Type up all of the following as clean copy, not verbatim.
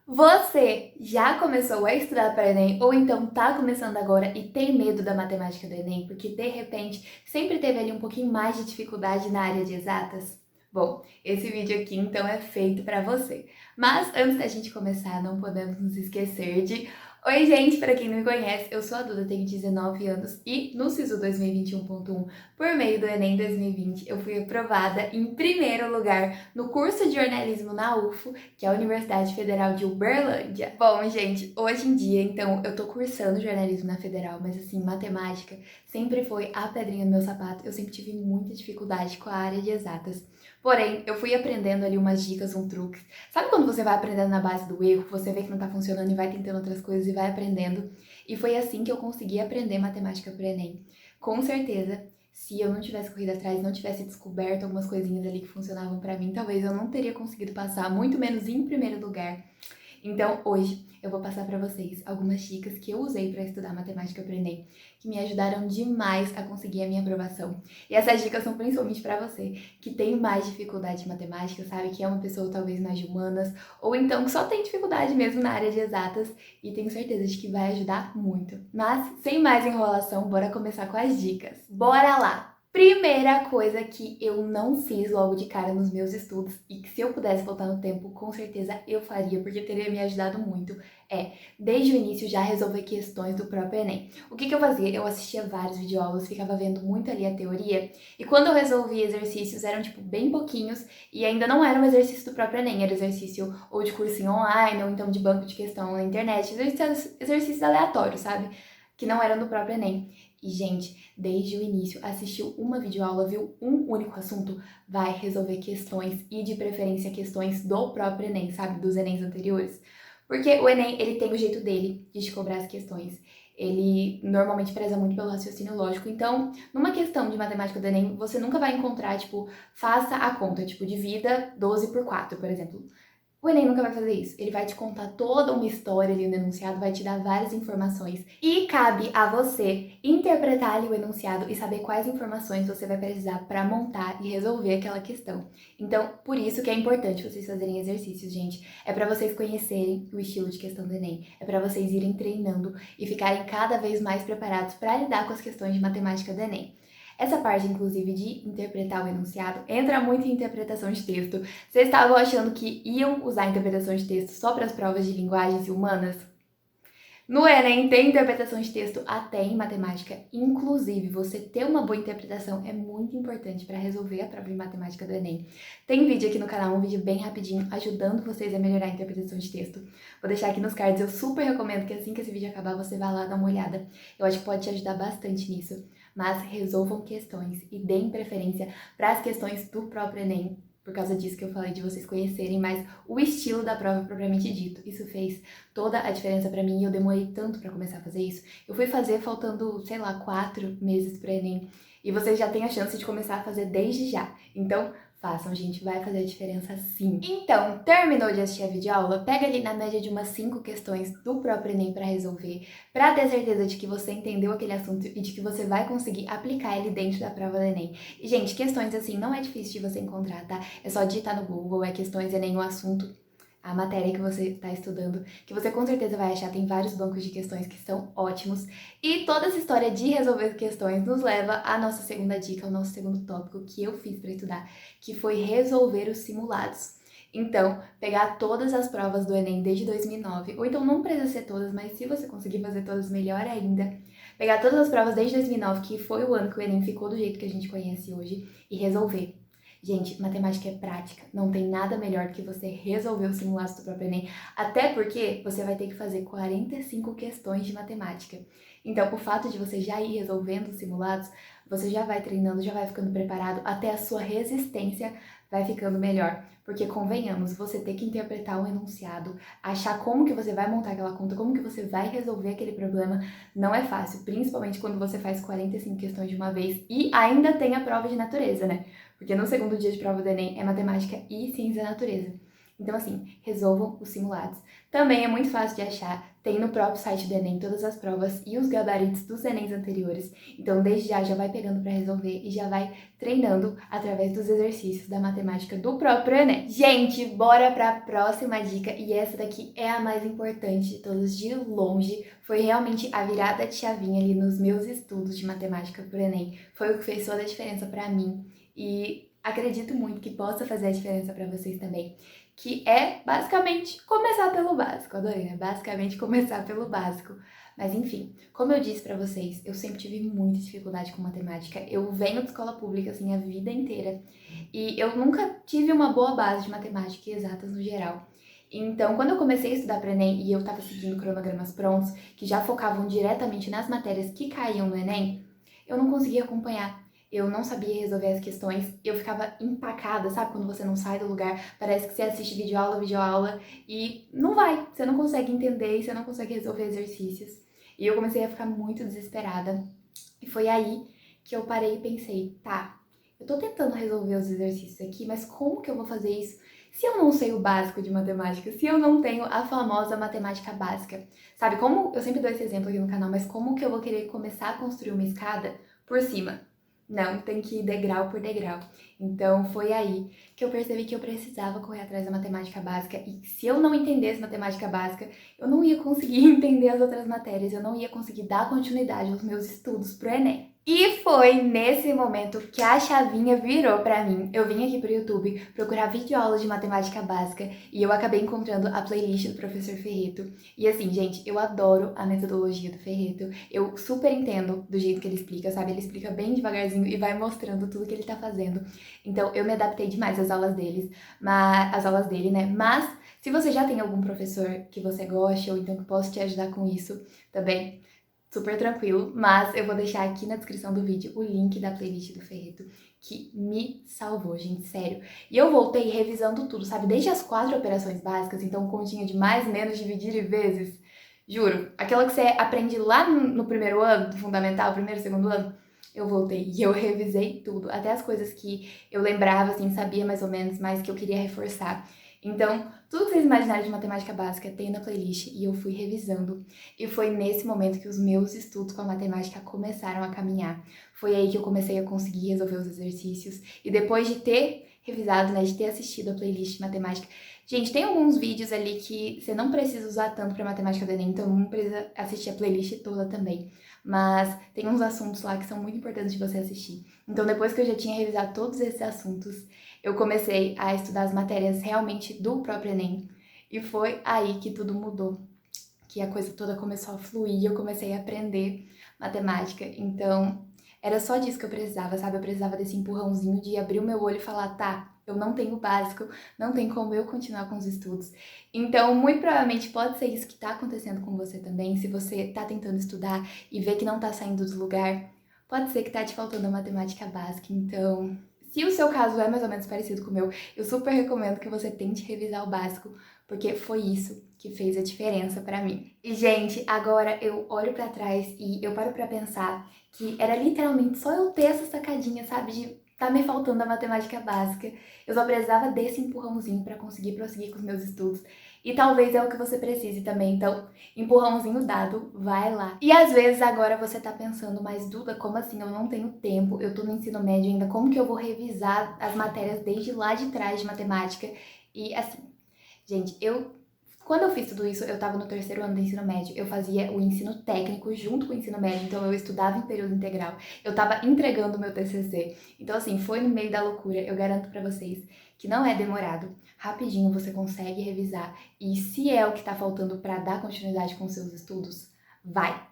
Você já começou a estudar para Enem ou então tá começando agora e tem medo da matemática do Enem porque de repente sempre teve ali um pouquinho mais de dificuldade na área de exatas? Bom, esse vídeo aqui então é feito para você. Mas antes da gente começar, não podemos nos esquecer de Oi, gente, para quem não me conhece, eu sou a Duda, tenho 19 anos e no SISU 2021.1, por meio do Enem 2020, eu fui aprovada em primeiro lugar no curso de jornalismo na UFO, que é a Universidade Federal de Uberlândia. Bom, gente, hoje em dia, então, eu tô cursando jornalismo na Federal, mas assim, matemática sempre foi a pedrinha no meu sapato. Eu sempre tive muita dificuldade com a área de exatas. Porém, eu fui aprendendo ali umas dicas, um truques. Sabe quando você vai aprendendo na base do erro, você vê que não tá funcionando e vai tentando outras coisas e vai aprendendo? E foi assim que eu consegui aprender matemática pro Enem. Com certeza, se eu não tivesse corrido atrás, não tivesse descoberto algumas coisinhas ali que funcionavam pra mim, talvez eu não teria conseguido passar, muito menos em primeiro lugar. Então, hoje eu vou passar para vocês algumas dicas que eu usei para estudar matemática para o Enem, que me ajudaram demais a conseguir a minha aprovação. E essas dicas são principalmente para você que tem mais dificuldade em matemática, sabe, que é uma pessoa talvez mais de humanas, ou então que só tem dificuldade mesmo na área de exatas, e tenho certeza de que vai ajudar muito. Mas, sem mais enrolação, bora começar com as dicas. Bora lá! Primeira coisa que eu não fiz logo de cara nos meus estudos e que se eu pudesse voltar no tempo, com certeza eu faria, porque teria me ajudado muito, é, desde o início já resolver questões do próprio Enem. O que eu fazia? Eu assistia vários videoaulas, ficava vendo muito ali a teoria, e quando eu resolvia exercícios eram, tipo, bem pouquinhos, e ainda não era um exercício do próprio Enem, era exercício ou de cursinho online, ou então de banco de questão na internet, exercícios aleatórios, sabe? Que não eram do próprio Enem. E, gente, desde o início, assistiu uma videoaula, viu um único assunto, vai resolver questões e, de preferência, questões do próprio Enem, sabe? Dos Enems anteriores. Porque o Enem, ele tem o jeito dele de te cobrar as questões. Ele normalmente preza muito pelo raciocínio lógico. Então, numa questão de matemática do Enem, você nunca vai encontrar, tipo, faça a conta, tipo, divida 12 por 4, por exemplo. O Enem nunca vai fazer isso. Ele vai te contar toda uma história ali no enunciado, vai te dar várias informações. E cabe a você interpretar ali o enunciado e saber quais informações você vai precisar para montar e resolver aquela questão. Então, por isso que é importante vocês fazerem exercícios, gente. É para vocês conhecerem o estilo de questão do Enem. É para vocês irem treinando e ficarem cada vez mais preparados para lidar com as questões de matemática do Enem. Essa parte, inclusive, de interpretar o enunciado entra muito em interpretação de texto. Vocês estavam achando que iam usar interpretação de texto só para as provas de linguagens e humanas? No Enem tem interpretação de texto até em matemática. Inclusive, você ter uma boa interpretação é muito importante para resolver a prova de matemática do Enem. Tem vídeo aqui no canal, um vídeo bem rapidinho, ajudando vocês a melhorar a interpretação de texto. Vou deixar aqui nos cards, eu super recomendo que assim que esse vídeo acabar, você vá lá dar uma olhada. Eu acho que pode te ajudar bastante nisso. Mas resolvam questões e deem preferência para as questões do próprio Enem, por causa disso que eu falei de vocês conhecerem mais o estilo da prova propriamente dito. Isso fez toda a diferença pra mim e eu demorei tanto pra começar a fazer isso. Eu fui fazer faltando, sei lá, 4 meses pro Enem. E vocês já têm a chance de começar a fazer desde já. Então, façam, gente, vai fazer a diferença sim. Então, terminou de assistir a videoaula? Pega ali na média de umas 5 questões do próprio Enem pra resolver, pra ter certeza de que você entendeu aquele assunto e de que você vai conseguir aplicar ele dentro da prova do Enem. E, gente, questões assim não é difícil de você encontrar, tá? É só digitar no Google, é questões Enem o assunto, a matéria que você está estudando, que você com certeza vai achar, tem vários bancos de questões que são ótimos. E toda essa história de resolver questões nos leva à nossa segunda dica, ao nosso segundo tópico que eu fiz para estudar, que foi resolver os simulados. Então, pegar todas as provas do Enem desde 2009, ou então não precisa ser todas, mas se você conseguir fazer todas, melhor ainda. Pegar todas as provas desde 2009, que foi o ano que o Enem ficou do jeito que a gente conhece hoje, e resolver. Gente, matemática é prática, não tem nada melhor do que você resolver os simulados do próprio Enem, até porque você vai ter que fazer 45 questões de matemática. Então, o fato de você já ir resolvendo os simulados, você já vai treinando, já vai ficando preparado, até a sua resistência vai ficando melhor. Porque, convenhamos, você ter que interpretar um enunciado, achar como que você vai montar aquela conta, como que você vai resolver aquele problema, não é fácil, principalmente quando você faz 45 questões de uma vez e ainda tem a prova de natureza, né? Porque no segundo dia de prova do Enem é matemática e ciência da natureza. Então, assim, resolvam os simulados. Também é muito fácil de achar, tem no próprio site do Enem todas as provas e os gabaritos dos Enems anteriores. Então, desde já vai pegando para resolver e já vai treinando através dos exercícios da matemática do próprio Enem. Gente, bora para a próxima dica, e essa daqui é a mais importante de todas de longe. Foi realmente a virada de chavinha ali nos meus estudos de matemática pro Enem. Foi o que fez toda a diferença para mim e acredito muito que possa fazer a diferença para vocês também, que é basicamente começar pelo básico. Adorei, né? Basicamente começar pelo básico. Mas enfim, como eu disse pra vocês, eu sempre tive muita dificuldade com matemática. Eu venho de escola pública, assim, a vida inteira. E eu nunca tive uma boa base de matemática e exatas no geral. Então, quando eu comecei a estudar para Enem e eu tava seguindo cronogramas prontos, que já focavam diretamente nas matérias que caíam no Enem, eu não conseguia acompanhar. Eu não sabia resolver as questões, eu ficava empacada, sabe? Quando você não sai do lugar, parece que você assiste videoaula, e não vai. Você não consegue entender e você não consegue resolver exercícios. E eu comecei a ficar muito desesperada. E foi aí que eu parei e pensei, tá, eu tô tentando resolver os exercícios aqui, mas como que eu vou fazer isso se eu não sei o básico de matemática? Se eu não tenho a famosa matemática básica? Sabe, como, eu sempre dou esse exemplo aqui no canal, mas como que eu vou querer começar a construir uma escada por cima? Não, tem que ir degrau por degrau. Então foi aí que eu percebi que eu precisava correr atrás da matemática básica, e se eu não entendesse matemática básica, eu não ia conseguir entender as outras matérias, eu não ia conseguir dar continuidade aos meus estudos pro Enem. E foi nesse momento que a chavinha virou pra mim. Eu vim aqui pro YouTube procurar videoaulas de matemática básica e eu acabei encontrando a playlist do professor Ferreto. E assim, gente, eu adoro a metodologia do Ferreto. Eu super entendo do jeito que ele explica, sabe? Ele explica bem devagarzinho e vai mostrando tudo que ele tá fazendo. Então, eu me adaptei demais às aulas dele, né? Mas, se você já tem algum professor que você goste ou então que possa te ajudar com isso também, super tranquilo, mas eu vou deixar aqui na descrição do vídeo o link da playlist do Ferreto, que me salvou, gente, sério. E eu voltei revisando tudo, sabe? Desde as 4 operações básicas, então continha de mais, menos, dividir e vezes. Juro, aquela que você aprende lá no primeiro ano, do fundamental, primeiro, segundo ano, eu voltei e eu revisei tudo, até as coisas que eu lembrava, assim, sabia mais ou menos, mas que eu queria reforçar. Então, tudo que vocês imaginarem de matemática básica tem na playlist e eu fui revisando. E foi nesse momento que os meus estudos com a matemática começaram a caminhar. Foi aí que eu comecei a conseguir resolver os exercícios. E depois de ter revisado, né, de ter assistido a playlist de matemática, gente, tem alguns vídeos ali que você não precisa usar tanto para matemática do Enem, então não precisa assistir a playlist toda também. Mas tem uns assuntos lá que são muito importantes de você assistir. Então, depois que eu já tinha revisado todos esses assuntos, eu comecei a estudar as matérias realmente do próprio Enem. E foi aí que tudo mudou, que a coisa toda começou a fluir, eu comecei a aprender matemática. Então, era só disso que eu precisava, sabe? Eu precisava desse empurrãozinho de abrir o meu olho e falar, tá, eu não tenho o básico, não tem como eu continuar com os estudos. Então, muito provavelmente pode ser isso que tá acontecendo com você também, se você tá tentando estudar e vê que não tá saindo do lugar, pode ser que tá te faltando a matemática básica. Então, se o seu caso é mais ou menos parecido com o meu, eu super recomendo que você tente revisar o básico, porque foi isso que fez a diferença pra mim. E, gente, agora eu olho pra trás e eu paro pra pensar que era literalmente só eu ter essa sacadinha, sabe, de tá me faltando a matemática básica. Eu só precisava desse empurrãozinho pra conseguir prosseguir com os meus estudos. E talvez é o que você precise também, então, empurrãozinho dado, vai lá. E às vezes agora você tá pensando, mas Duda, como assim? Eu não tenho tempo, eu tô no ensino médio ainda, como que eu vou revisar as matérias desde lá de trás de matemática? E assim, gente, quando eu fiz tudo isso, eu tava no 3º ano do ensino médio, eu fazia o ensino técnico junto com o ensino médio, então eu estudava em período integral, eu tava entregando o meu TCC, então assim, foi no meio da loucura, eu garanto pra vocês que não é demorado, rapidinho você consegue revisar, e se é o que tá faltando pra dar continuidade com seus estudos, vai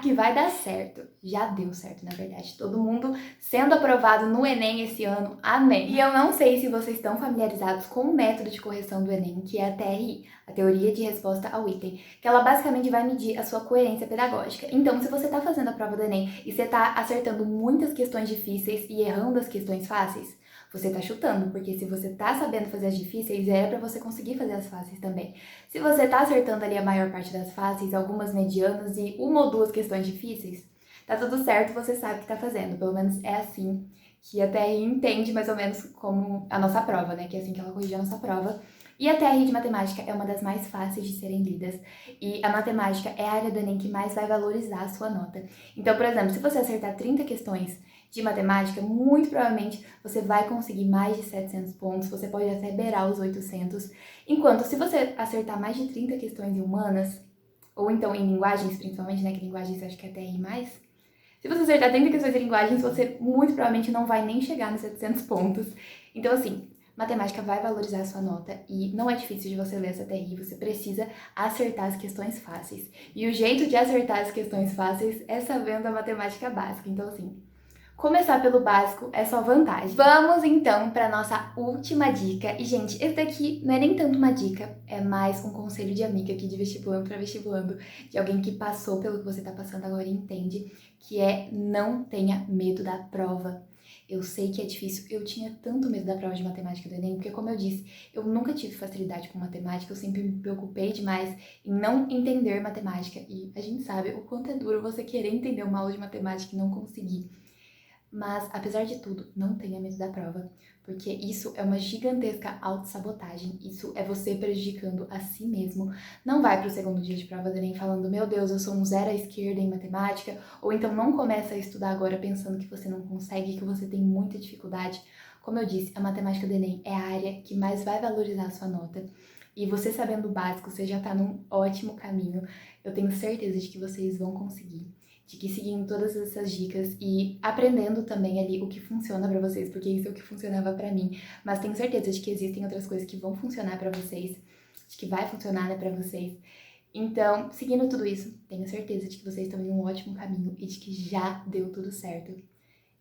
que vai dar certo. Já deu certo, na verdade. Todo mundo sendo aprovado no Enem esse ano. Amém. E eu não sei se vocês estão familiarizados com o método de correção do Enem, que é a TRI, a Teoria de Resposta ao Item, que ela basicamente vai medir a sua coerência pedagógica. Então, se você está fazendo a prova do Enem e você está acertando muitas questões difíceis e errando as questões fáceis, você tá chutando, porque se você tá sabendo fazer as difíceis, é pra você conseguir fazer as fáceis também. Se você tá acertando ali a maior parte das fáceis, algumas medianas e 1 ou 2 questões difíceis, tá tudo certo, você sabe o que tá fazendo. Pelo menos é assim que a TRI entende mais ou menos como a nossa prova, né? Que é assim que ela corrige a nossa prova. E a TR de matemática é uma das mais fáceis de serem lidas. E a matemática é a área do Enem que mais vai valorizar a sua nota. Então, por exemplo, se você acertar 30 questões de matemática, muito provavelmente você vai conseguir mais de 700 pontos, você pode até beirar os 800. Enquanto se você acertar mais de 30 questões em humanas, ou então em linguagens, principalmente, né, que linguagens eu acho que é até mais. Se você acertar 30 questões em linguagens, você muito provavelmente não vai nem chegar nos 700 pontos. Então, assim, matemática vai valorizar a sua nota e não é difícil de você ler essa TRI, você precisa acertar as questões fáceis. E o jeito de acertar as questões fáceis é sabendo a matemática básica. Então, assim, começar pelo básico é só vantagem. Vamos então para nossa última dica. E, gente, esse daqui não é nem tanto uma dica, é mais um conselho de amiga aqui de vestibulando para vestibulando, de alguém que passou pelo que você tá passando agora e entende, que é não tenha medo da prova. Eu sei que é difícil, eu tinha tanto medo da prova de matemática do Enem, porque como eu disse, eu nunca tive facilidade com matemática, eu sempre me preocupei demais em não entender matemática. E a gente sabe o quanto é duro você querer entender uma aula de matemática e não conseguir. Mas, apesar de tudo, não tenha medo da prova, porque isso é uma gigantesca autossabotagem, isso é você prejudicando a si mesmo. Não vai para o segundo dia de prova do Enem falando, meu Deus, eu sou um zero à esquerda em matemática, ou então não começa a estudar agora pensando que você não consegue, que você tem muita dificuldade. Como eu disse, a matemática do Enem é a área que mais vai valorizar a sua nota. E você sabendo o básico, você já está num ótimo caminho. Eu tenho certeza de que vocês vão conseguir, de que seguindo todas essas dicas e aprendendo também ali o que funciona pra vocês, porque isso é o que funcionava pra mim, mas tenho certeza de que existem outras coisas que vão funcionar pra vocês, de que vai funcionar, né, pra vocês. Então, seguindo tudo isso, tenho certeza de que vocês estão em um ótimo caminho e de que já deu tudo certo.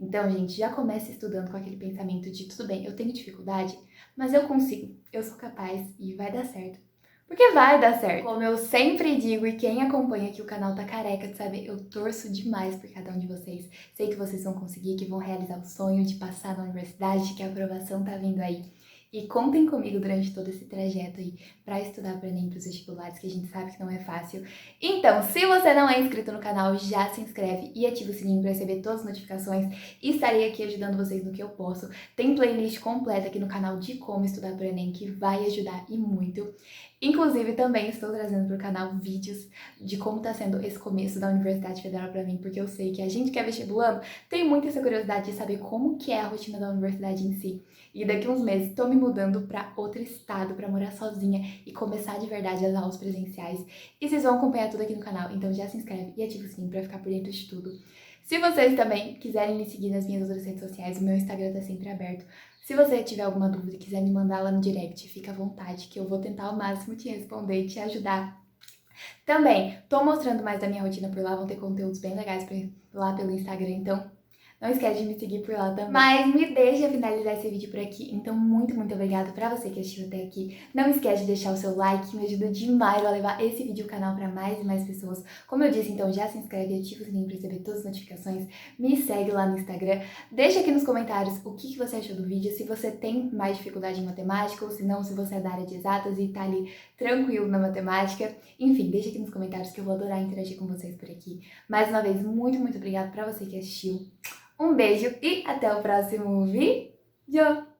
Então, gente, já comece estudando com aquele pensamento de tudo bem, eu tenho dificuldade, mas eu consigo, eu sou capaz e vai dar certo. Porque vai dar certo. Como eu sempre digo, e quem acompanha aqui o canal tá careca de saber, eu torço demais por cada um de vocês. Sei que vocês vão conseguir, que vão realizar o sonho de passar na universidade, que a aprovação tá vindo aí. E contem comigo durante todo esse trajeto aí para estudar para Enem, pros vestibulares, que a gente sabe que não é fácil. Então, se você não é inscrito no canal, já se inscreve e ativa o sininho para receber todas as notificações. Estarei aqui ajudando vocês no que eu posso. Tem playlist completa aqui no canal de como estudar para Enem, que vai ajudar e muito. Inclusive, também estou trazendo para o canal vídeos de como está sendo esse começo da Universidade Federal para mim, porque eu sei que a gente que é vestibulando tem muita essa curiosidade de saber como que é a rotina da universidade em si. E daqui uns meses estou me mudando para outro estado para morar sozinha e começar de verdade as aulas presenciais. E vocês vão acompanhar tudo aqui no canal, então já se inscreve e ativa o sininho para ficar por dentro de tudo. Se vocês também quiserem me seguir nas minhas outras redes sociais, o meu Instagram está sempre aberto. Se você tiver alguma dúvida e quiser me mandar lá no direct, fica à vontade, que eu vou tentar ao máximo te responder e te ajudar. Também, tô mostrando mais da minha rotina por lá, vão ter conteúdos bem legais lá pelo Instagram, então não esquece de me seguir por lá também. Mas me deixa finalizar esse vídeo por aqui. Então, muito, muito obrigada pra você que assistiu até aqui. Não esquece de deixar o seu like, que me ajuda demais a levar esse vídeo ao canal pra mais e mais pessoas. Como eu disse, então já se inscreve e ativa o sininho pra receber todas as notificações. Me segue lá no Instagram. Deixa aqui nos comentários o que você achou do vídeo, se você tem mais dificuldade em matemática ou se não, se você é da área de exatas e tá ali tranquilo na matemática. Enfim, deixa aqui nos comentários que eu vou adorar interagir com vocês por aqui. Mais uma vez, muito, muito obrigada pra você que assistiu. Um beijo e até o próximo vídeo!